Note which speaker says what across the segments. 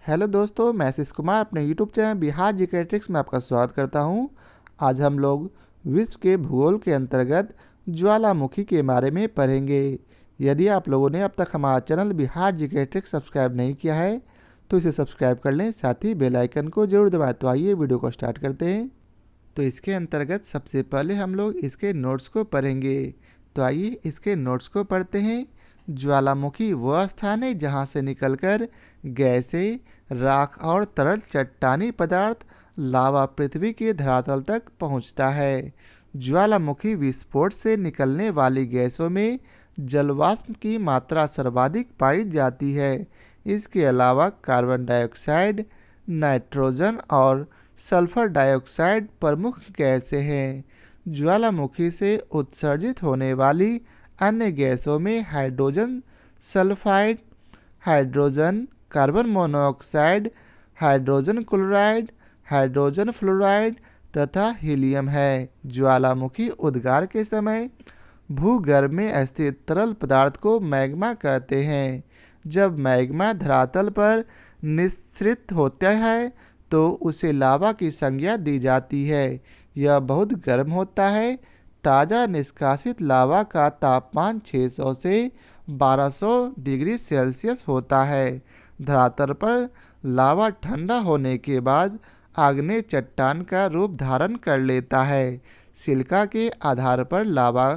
Speaker 1: Hello दोस्तों, मैं आशीष कुमार अपने YouTube channel Bihar GK tricks में आपका स्वागत करता हूं। आज हम लोग विश्व के भूगोल के अंतर्गत ज्वालामुखी के बारे में पढ़ेंगे। यदि आप लोगों ने अब तक हमारा channel Bihar GK tricks subscribe नहीं किया है तो इसे सब्सक्राइब कर लें, साथ ही बेल आइकन को जरूर दबाएं। तो आइए वीडियो को स्टार्ट करते हैं। तो इसके अंतर्गत सबसे पहले हम लोग इसके नोट्स को पढ़ेंगे। तो आइए इसके नोट्स को पढ़ते हैं। ज्वालामुखी वह स्थान है जहाँ से निकलकर गैसें, राख और तरल चट्टानी पदार्थ लावा पृथ्वी के धरातल तक पहुँचता है। ज्वालामुखी विस्फोट से निकलने वाली गैसों में जलवाष्प की मात्रा सर्वाधिक पाई जाती है। इसके अलावा कार्बन डाइऑक्साइड, नाइट्रोजन और सल्फर डाइऑक्साइड प्रमुख गैसें हैं। ज्वालामुखी से उत्सर्जित होने वाली अन्य गैसों में hydrogen sulphide, hydrogen carbon monoxide, hydrogen chloride, hydrogen fluoride तथा हीलियम है। ज्वालामुखी उद्गार के समय भूगर्भ में स्थित तरल पदार्थ को मैग्मा कहते हैं। जब मैग्मा धरातल पर निःसृत होता है तो उसे लावा की संज्ञा दी जाती है। यह बहुत गर्म होता है। ताज़ा निष्कासित लावा का तापमान 600 से 1200 डिग्री सेल्सियस होता है। धरातल पर लावा ठंडा होने के बाद आग्नेय चट्टान का रूप धारण कर लेता है। सिलिका के आधार पर लावा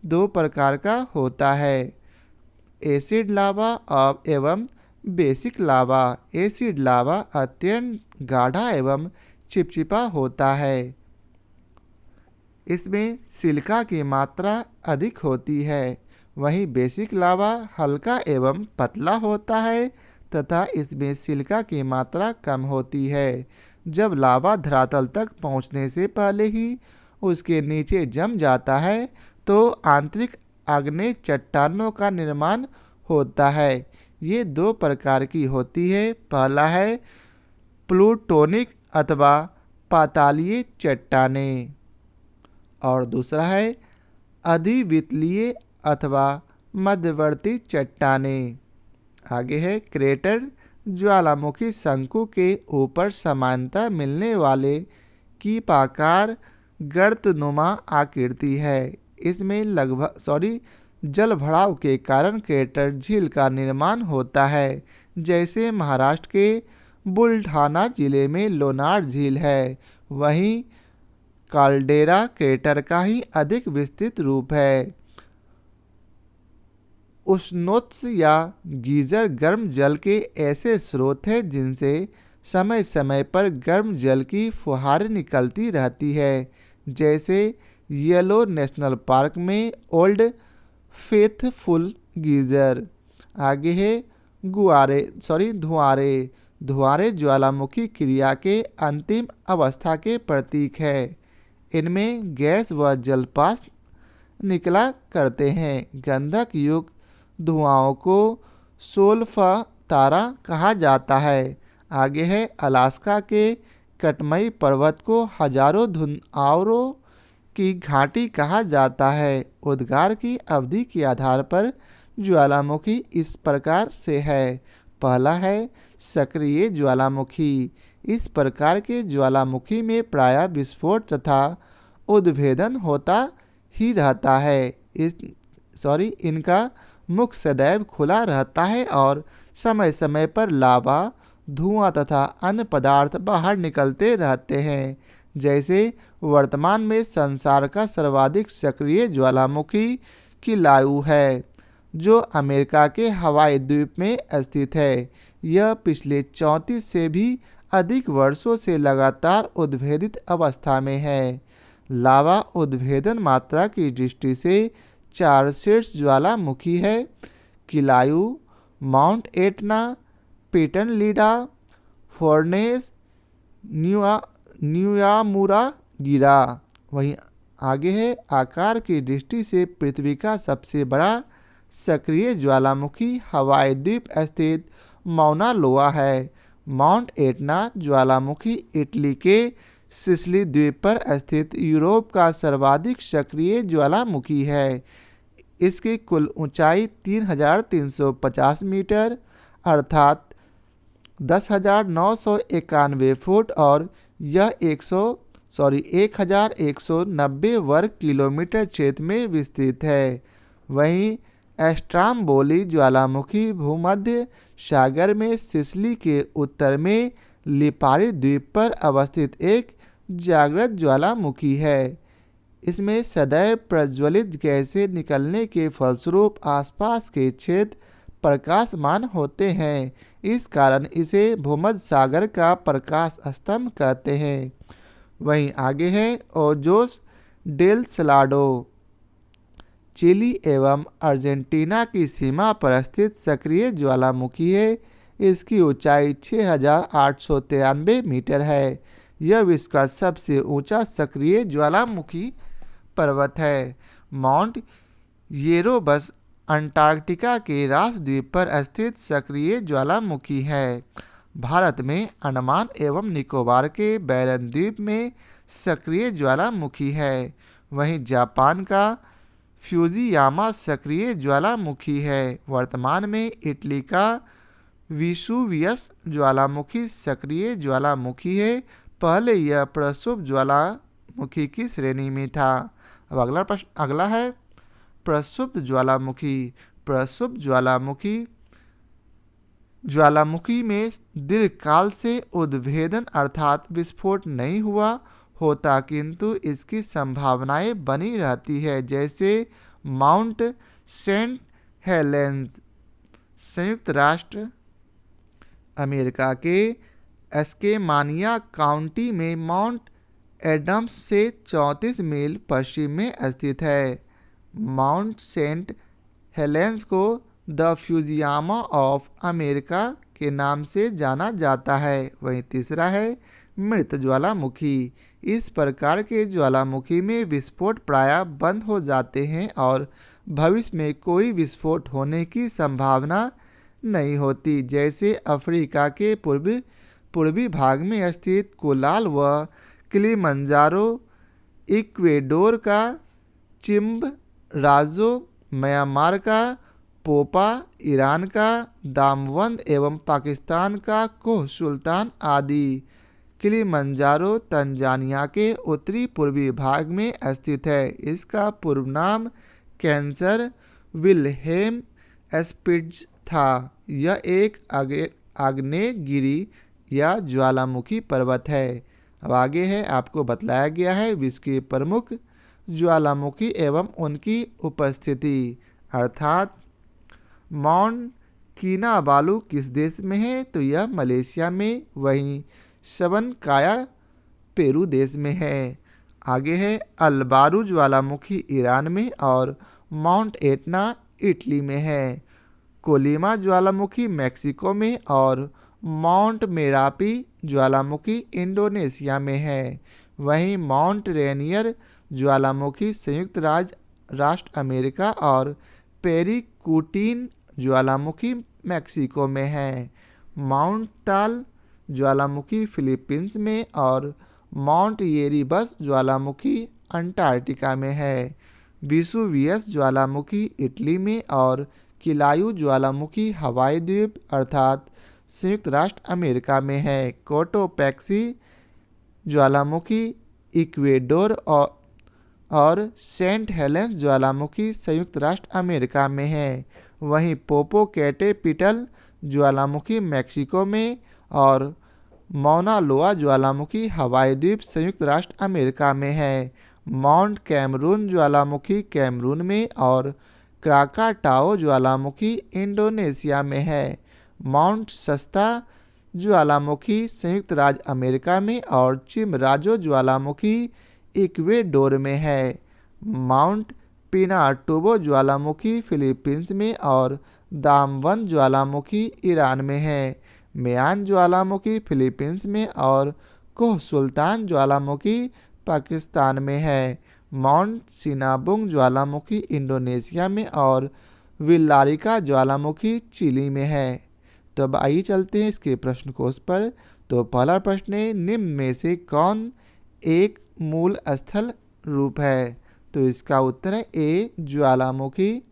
Speaker 1: दो प्रकार का होता है, एसिड लावा एवं बेसिक लावा। एसिड लावा अत्यंत गाढ़ा एवं चिपचिपा होता है। इसमें सिलिका की मात्रा अधिक होती है। वहीं बेसिक लावा हल्का एवं पतला होता है तथा इसमें सिलिका की मात्रा कम होती है। जब लावा धरातल तक पहुंचने से पहले ही उसके नीचे जम जाता है तो आंतरिक आग्नेय चट्टानों का निर्माण होता है। ये दो प्रकार की होती है। पहला है प्लूटोनिक अथवा पातालीय चट्टानें और दूसरा है अधिवितलीय अथवा मध्यवर्ती चट्टानें। आगे है क्रेटर। ज्वालामुखी शंकु के ऊपर समानता मिलने वाले कीपाकार गर्तनुमा आकृति है। इसमें जल भराव के कारण क्रेटर झील का निर्माण होता है। जैसे महाराष्ट्र के बुलढाना जिले में लोनार झील है, वहीं काल्डेरा क्रेटर का ही अधिक विस्तृत रूप है। उष्णोत्स या गीजर गर्म जल के ऐसे स्रोत हैं जिनसे समय समय पर गर्म जल की फुहारें निकलती रहती है। जैसे येलो नेशनल पार्क में ओल्ड फेथफुल गीजर। आगे है धुआरे। धुआरे ज्वालामुखी क्रिया के अंतिम अवस्था के प्रतीक है। इनमें गैस व जलपास निकला करते हैं। गंधक युक्त धुआओं को सोल्फतारा कहा जाता है। आगे है अलास्का के कटमई पर्वत को हजारों धुआरों की घाटी कहा जाता है। उद्गार की अवधि के आधार पर ज्वालामुखी इस प्रकार से है। पहला है सक्रिय ज्वालामुखी। इस प्रकार के ज्वालामुखी में प्रायः विस्फोट तथा उद्भेदन होता ही रहता है। इनका मुख सदैव खुला रहता है और समय समय पर लावा, धुआं तथा अन्य पदार्थ बाहर निकलते रहते हैं। जैसे वर्तमान में संसार का सर्वाधिक सक्रिय ज्वालामुखी किलाउ है, जो अमेरिका के हवाई द्वीप में स्थित है। यह पिछले 34 से भी अधिक वर्षों से लगातार उद्भेदित अवस्था में है। लावा उद्भेदन मात्रा की दृष्टि से 4 शीर्ष ज्वालामुखी है: किलाउ, माउंट एटना, पिटनलीडा, फोर्नेस, न्यूयामुरा गिरा। वहीं आगे है आकार की दृष्टि से पृथ्वी का सबसे बड़ा सक्रिय ज्वालामुखी हवाई द्वीप स्थित मौना लोआ है। माउंट एटना ज्वालामुखी इटली के सिसिली द्वीप पर स्थित यूरोप का सर्वाधिक सक्रिय ज्वालामुखी है। इसकी कुल ऊंचाई 3350 मीटर अर्थात 10,991 फुट और यह 1,190 वर्ग किलोमीटर क्षेत्र में विस्तृत है। वहीं एस्ट्राम्बोली ज्वालामुखी भूमध्य सागर में सिसिली के उत्तर में लिपारी द्वीप पर अवस्थित एक जागृत ज्वालामुखी है। इसमें सदैव प्रज्वलित गैसें निकलने के फलस्वरूप आसपास के क्षेत्र प्रकाशमान होते हैं। इस कारण इसे भूमध्य सागर का प्रकाश स्तंभ कहते हैं। वहीं आगे है ओजोस डेल सलाडो, चिली एवं अर्जेंटीना की सीमा पर स्थित सक्रिय ज्वालामुखी है। इसकी ऊंचाई 6,893 मीटर है। यह विश्व का सबसे ऊंचा सक्रिय ज्वालामुखी पर्वत है। माउंट येरोबस अंटार्कटिका के रास द्वीप पर स्थित सक्रिय ज्वालामुखी है। भारत में अंडमान एवं निकोबार के बैरन द्वीप में सक्रिय ज्वालामुखी है। वहीं जापान का फ्यूजियामा सक्रिय ज्वालामुखी है। वर्तमान में इटली का विसुवियस ज्वालामुखी सक्रिय ज्वालामुखी है। पहले यह प्रक्षुब्ध ज्वालामुखी की श्रेणी में था। अब अगला प्रश्न अगला है प्रक्षुब्ध ज्वालामुखी। प्रक्षुब्ध ज्वालामुखी में दीर्घकाल से उद्भेदन अर्थात विस्फोट नहीं हुआ होता, किंतु इसकी संभावनाएं बनी रहती है, जैसे माउंट सेंट हेलेंस संयुक्त राष्ट्र अमेरिका के एस्केमानिया काउंटी में माउंट एडम्स से 34 मील पश्चिम में स्थित है। माउंट सेंट हेलेंस को द फ्यूजियामा ऑफ अमेरिका के नाम से जाना जाता है। वहीं तीसरा है मृत ज्वालामुखी। इस प्रकार के ज्वालामुखी में विस्फोट प्रायः बंद हो जाते हैं और भविष्य में कोई विस्फोट होने की संभावना नहीं होती, जैसे अफ्रीका के पूर्वी भाग में स्थित कोलाल व किलिमंजारो, इक्वेडोर का चिम्बराजो, म्यांमार का पोपा, ईरान का दामवंद एवं पाकिस्तान का कोह सुल्तान आदि। किलिमंजारो तंजानिया के उत्तरी पूर्वी भाग में स्थित है। इसका पूर्व नाम कैंसर विल्हेम स्पिट्ज था। यह एक आग्नेयगिरी या ज्वालामुखी पर्वत है। अब आगे है आपको बतलाया गया है विश्व के प्रमुख ज्वालामुखी एवं उनकी उपस्थिति, अर्थात माउंट किनाबालू किस देश में है, तो यह मलेशिया में। वहीं सबनकाया पेरू देश में है। आगे है अलबारू ज्वालामुखी ईरान में और माउंट एटना इटली में है। कोलिमा ज्वालामुखी मैक्सिको में और माउंट मेरापी ज्वालामुखी इंडोनेशिया में है। वहीं माउंट रेनियर ज्वालामुखी संयुक्त राष्ट्र अमेरिका और पेरिकुटीन ज्वालामुखी मैक्सिको में है। माउंट ताल ज्वालामुखी फिलीपींस में और माउंट येरीबस ज्वालामुखी अंटार्कटिका में है। विसुवियस ज्वालामुखी इटली में और किलायू ज्वालामुखी हवाई द्वीप अर्थात संयुक्त राष्ट्र अमेरिका में है। कोटोपैक्सी ज्वालामुखी इक्वेडोर और सेंट हेलेंस ज्वालामुखी संयुक्त राष्ट्र अमेरिका में है। वहीं पोपोकेटेपिटल ज्वालामुखी मैक्सिको में और मौना लोआ ज्वालामुखी हवाई द्वीप संयुक्त राष्ट्र अमेरिका में है। माउंट कैमरून ज्वालामुखी कैमरून में और क्राकाटाओ ज्वालामुखी इंडोनेशिया में है। माउंट सस्ता ज्वालामुखी संयुक्त राज्य अमेरिका में और चिमराजो ज्वालामुखी इक्वेडोर में है। माउंट पिनाटुबो ज्वालामुखी फिलीपींस में और दामवंद ज्वालामुखी ईरान में है। मेयान ज्वालामुखी फिलीपींस में और कोह सुल्तान ज्वालामुखी पाकिस्तान में है। माउंट सिनाबुंग ज्वालामुखी इंडोनेशिया में और विल्लारिका ज्वालामुखी चिली में है। तो अब आइए चलते हैं इसके प्रश्न कोश पर। तो पहला प्रश्न है निम्न में से कौन एक मूल स्थल रूप है, तो इसका उत्तर है ए ज्वालामुखी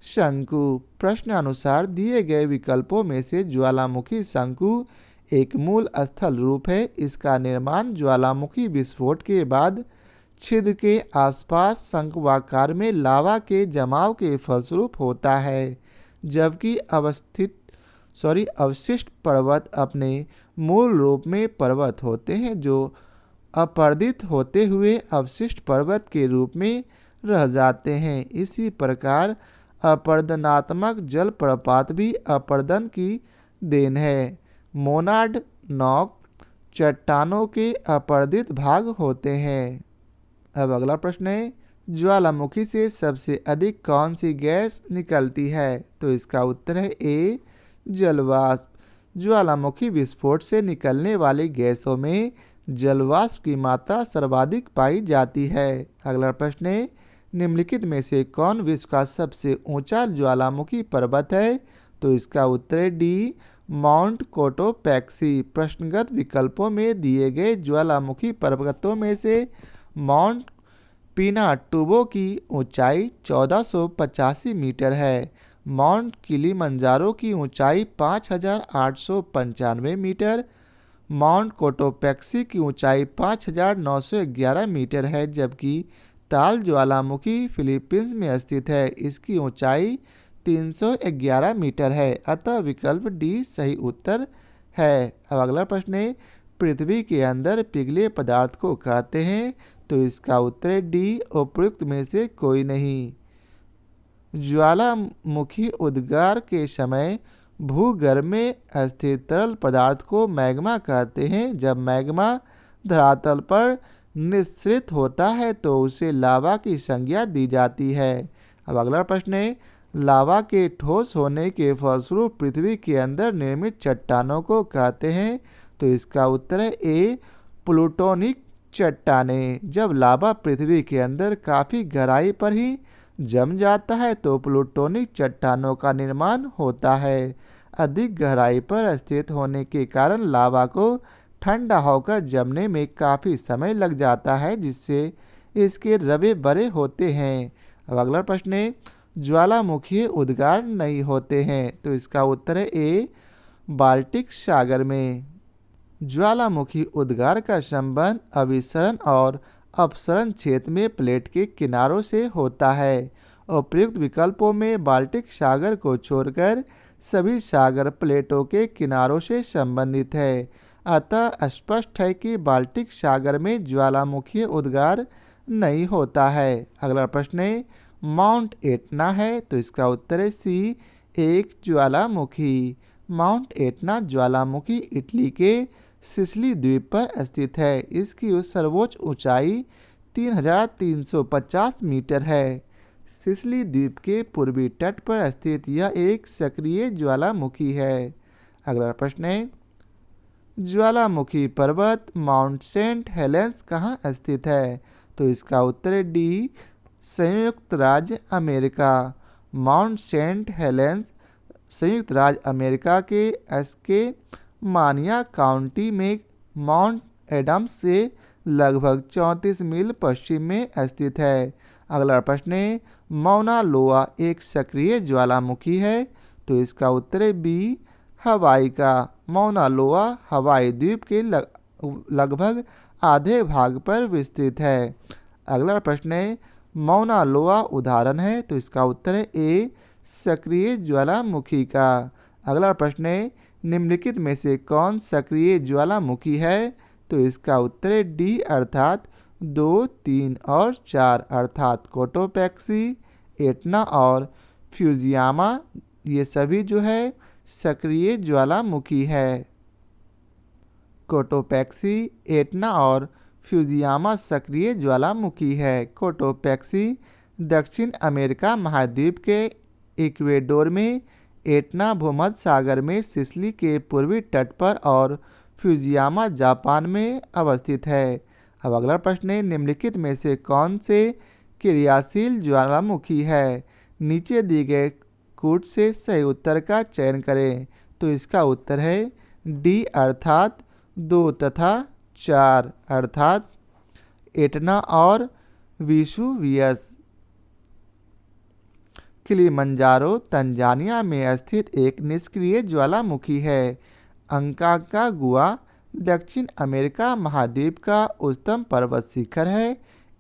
Speaker 1: शंकु। प्रश्न अनुसार दिए गए विकल्पों में से ज्वालामुखी शंकु एक मूल स्थल रूप है। इसका निर्माण ज्वालामुखी विस्फोट के बाद छिद्र के आसपास शंक्वाकार में लावा के जमाव के फलस्वरूप होता है, जबकि अवशिष्ट पर्वत अपने मूल रूप में पर्वत होते हैं जो अपर्दित होते हुए अवशिष्ट पर्वत के रूप में रह जाते हैं। इसी प्रकार अपर्दनात्मक जलप्रपात भी अपर्दन की देन है। मोनाड नॉक चट्टानों के अपर्दित भाग होते हैं। अब अगला प्रश्न है, ज्वालामुखी से सबसे अधिक कौन सी गैस निकलती है? तो इसका उत्तर है ए, जलवाष्प। ज्वालामुखी विस्फोट से निकलने वाली गैसों में जलवाष्प की मात्रा सर्वाधिक पाई जाती है। अगला प्रश्न है, निम्नलिखित में से कौन विश्व का सबसे ऊंचा ज्वालामुखी पर्वत है? तो इसका उत्तर है डी, माउंट कोटोपैक्सी। प्रश्नगत विकल्पों में दिए गए ज्वालामुखी पर्वतों में से माउंट पिनाटुबो की ऊंचाई 1485 मीटर है। माउंट किलिमंजारो की ऊंचाई 5895 मीटर, माउंट कोटोपैक्सी की ऊंचाई 5911 मीटर है, जबकि ताल ज्वालामुखी फिलीपींस में स्थित है। इसकी ऊंचाई 311 मीटर है। अतः विकल्प डी सही उत्तर है। अब अगला प्रश्न है, पृथ्वी के अंदर पिघले पदार्थ को कहते हैं? तो इसका उत्तर है डी, उपयुक्त में से कोई नहीं। ज्वालामुखी उद्गार के समय भूगर्भ में स्थित तरल पदार्थ को मैग्मा कहते हैं। जब मैग्मा धरातल पर निःसृत होता है तो उसे लावा की संज्ञा दी जाती है। अब अगला प्रश्न है, लावा के ठोस होने के फलस्वरूप पृथ्वी के अंदर निर्मित चट्टानों को कहते हैं? तो इसका उत्तर है ए, प्लूटोनिक चट्टानें। जब लावा पृथ्वी के अंदर काफ़ी गहराई पर ही जम जाता है तो प्लूटोनिक चट्टानों का निर्माण होता है। अधिक गहराई पर स्थित होने के कारण लावा को ठंडा होकर जमने में काफ़ी समय लग जाता है, जिससे इसके रवे बड़े होते हैं। अब अगला प्रश्न है, ज्वालामुखी उद्गार नहीं होते हैं? तो इसका उत्तर है ए, बाल्टिक सागर में। ज्वालामुखी उद्गार का संबंध अभिसरण और अपसरण क्षेत्र में प्लेट के किनारों से होता है। उपयुक्त विकल्पों में बाल्टिक सागर को छोड़कर सभी सागर प्लेटों के किनारों से संबंधित है। अतः स्पष्ट है कि बाल्टिक सागर में ज्वालामुखी उद्गार नहीं होता है। अगला प्रश्न है, माउंट एटना है? तो इसका उत्तर है सी, एक ज्वालामुखी। माउंट एटना ज्वालामुखी इटली के सिसिली द्वीप पर स्थित है। इसकी सर्वोच्च ऊंचाई 3350 मीटर है। सिसिली द्वीप के पूर्वी तट पर स्थित यह एक सक्रिय ज्वालामुखी है। अगला प्रश्न है, ज्वालामुखी पर्वत माउंट सेंट हेलेंस कहाँ स्थित है? तो इसका उत्तर है डी, संयुक्त राज्य अमेरिका। माउंट सेंट हेलेंस संयुक्त राज्य अमेरिका के एस्के मानिया काउंटी में माउंट एडम्स से लगभग 34 मील पश्चिम में स्थित है। अगला प्रश्न है, मौना लोआ एक सक्रिय ज्वालामुखी है? तो इसका उत्तर है बी, हवाई का। मौना लोआ हवाई द्वीप के लगभग आधे भाग पर विस्तृत है। अगला प्रश्न है, मौना लोआ उदाहरण है? तो इसका उत्तर है ए, सक्रिय ज्वालामुखी का। अगला प्रश्न है, निम्नलिखित में से कौन सक्रिय ज्वालामुखी है? तो इसका उत्तर है डी, अर्थात 2, 3 और 4, अर्थात कोटोपैक्सी, एटना और फ्यूजियामा। ये सभी जो है सक्रिय ज्वालामुखी है। कोटोपैक्सी, एटना और फ्यूजियामा सक्रिय ज्वालामुखी है। कोटोपैक्सी दक्षिण अमेरिका महाद्वीप के इक्वेडोर में, एटना भूमध्य सागर में सिसिली के पूर्वी तट पर और फ्यूजियामा जापान में अवस्थित है। अब अगला प्रश्न है, निम्नलिखित में से कौन से क्रियाशील ज्वालामुखी है? नीचे दिए गए कूट से सही उत्तर का चयन करें। तो इसका उत्तर है डी, अर्थात 2 तथा 4, अर्थात एटना और विसुवियस। किलिमंजारो तंजानिया में स्थित एक निष्क्रिय ज्वालामुखी है। अंकांकागुआ दक्षिण अमेरिका महाद्वीप का उच्चतम पर्वत शिखर है।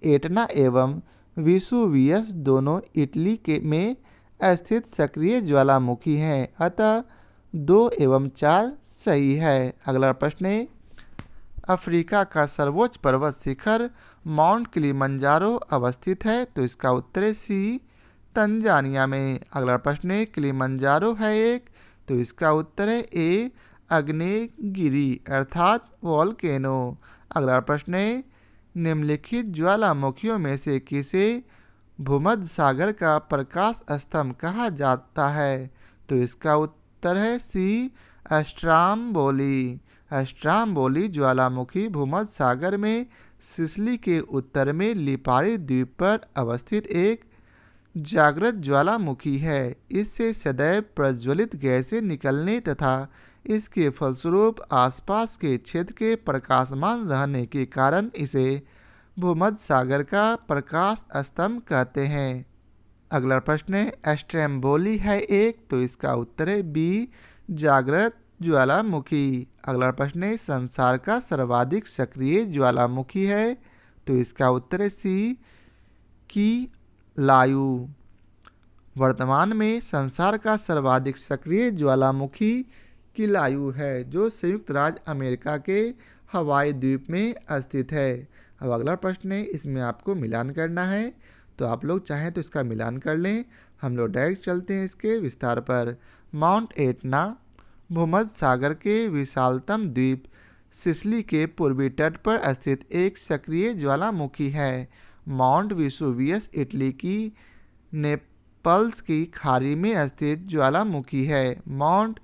Speaker 1: एटना एवं विसुवियस दोनों इटली में स्थित सक्रिय ज्वालामुखी हैं, अतः 2 एवं 4 सही है। अगला प्रश्न है, अफ्रीका का सर्वोच्च पर्वत शिखर माउंट किलिमंजारो अवस्थित है, तो इसका उत्तर है सी, तंजानिया में। अगला प्रश्न है, किलिमंजारो है एक, तो इसका उत्तर है ए, आग्नेयगिरी अर्थात वोल्केनो। अगला प्रश्न है, निम्नलिखित ज्वालामुखियों में से किसे भूमध्य सागर का प्रकाश स्तंभ कहा जाता है, तो इसका उत्तर है सी, स्ट्राम्बोली। स्ट्राम्बोली ज्वालामुखी भूमध्य सागर में सिसिली के उत्तर में लिपारी द्वीप पर अवस्थित एक जागृत ज्वालामुखी है। इससे सदैव प्रज्वलित गैसें निकलने तथा इसके फलस्वरूप आसपास के क्षेत्र के प्रकाशमान रहने के कारण इसे भूमध्य सागर का प्रकाश स्तंभ कहते हैं। अगला प्रश्न है, स्ट्रैम्बोली है एक, तो इसका उत्तर है बी, जागृत ज्वालामुखी। अगला प्रश्न है, संसार का सर्वाधिक सक्रिय ज्वालामुखी है, तो इसका उत्तर है सी, की लायु। वर्तमान में संसार का सर्वाधिक सक्रिय ज्वालामुखी किलायु है, जो संयुक्त राज्य अमेरिका के हवाई द्वीप में स्थित है। अब अगला प्रश्न है, इसमें आपको मिलान करना है, तो आप लोग चाहें तो इसका मिलान कर लें। हम लोग डायरेक्ट चलते हैं इसके विस्तार पर। माउंट एटना भूमध्य सागर के विशालतम द्वीप सिसिली के पूर्वी तट पर स्थित एक सक्रिय ज्वालामुखी है। माउंट विसुवियस इटली की नेपल्स की खाड़ी में स्थित ज्वालामुखी है। माउंट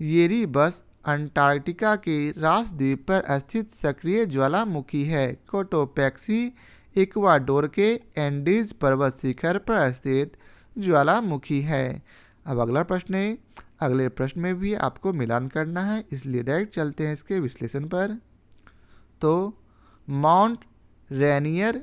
Speaker 1: येरीबस अंटार्कटिका के रास द्वीप पर स्थित सक्रिय ज्वालामुखी है। कोटोपैक्सी इक्वाडोर के एंडीज पर्वत शिखर पर स्थित ज्वालामुखी है। अब अगला प्रश्न है, अगले प्रश्न में भी आपको मिलान करना है, इसलिए डायरेक्ट चलते हैं इसके विश्लेषण पर। तो माउंट रेनियर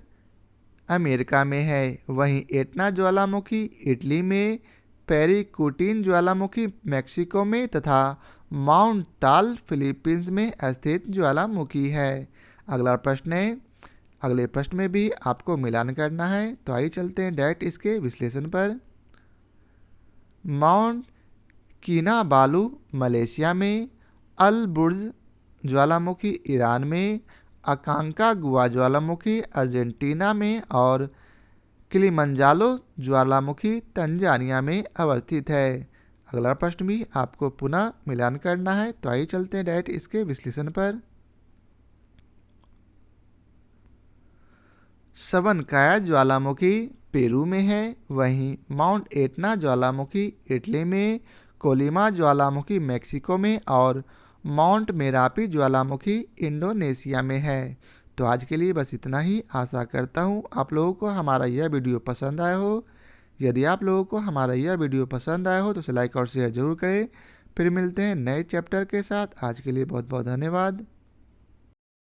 Speaker 1: अमेरिका में है, वहीं एटना ज्वालामुखी इटली में, पेरिकुटीन ज्वालामुखी मैक्सिको में तथा माउंट ताल फिलीपींस में स्थित ज्वालामुखी है। अगला प्रश्न है, अगले प्रश्न में भी आपको मिलान करना है, तो आइए चलते हैं डायरेक्ट इसके विश्लेषण पर। माउंट किनाबालू मलेशिया में, अल बुर्ज ज्वालामुखी ईरान में, अकांकागुआ ज्वालामुखी अर्जेंटीना में और किलिमंजारो ज्वालामुखी तंजानिया में अवस्थित है। अगला प्रश्न भी आपको पुनः मिलान करना है, तो आइए चलते हैं डायरेक्ट इसके विश्लेषण पर। सवनकाया ज्वालामुखी पेरू में है, वहीं माउंट एटना ज्वालामुखी इटली में, कोलिमा ज्वालामुखी मैक्सिको में और माउंट मेरापी ज्वालामुखी इंडोनेशिया में है। तो आज के लिए बस इतना ही। आशा करता हूँ आप लोगों को हमारा यह वीडियो पसंद आया हो। यदि आप लोगों को हमारा यह वीडियो पसंद आया हो तो इसे लाइक और शेयर जरूर करें। फिर मिलते हैं नए चैप्टर के साथ। आज के लिए बहुत बहुत धन्यवाद।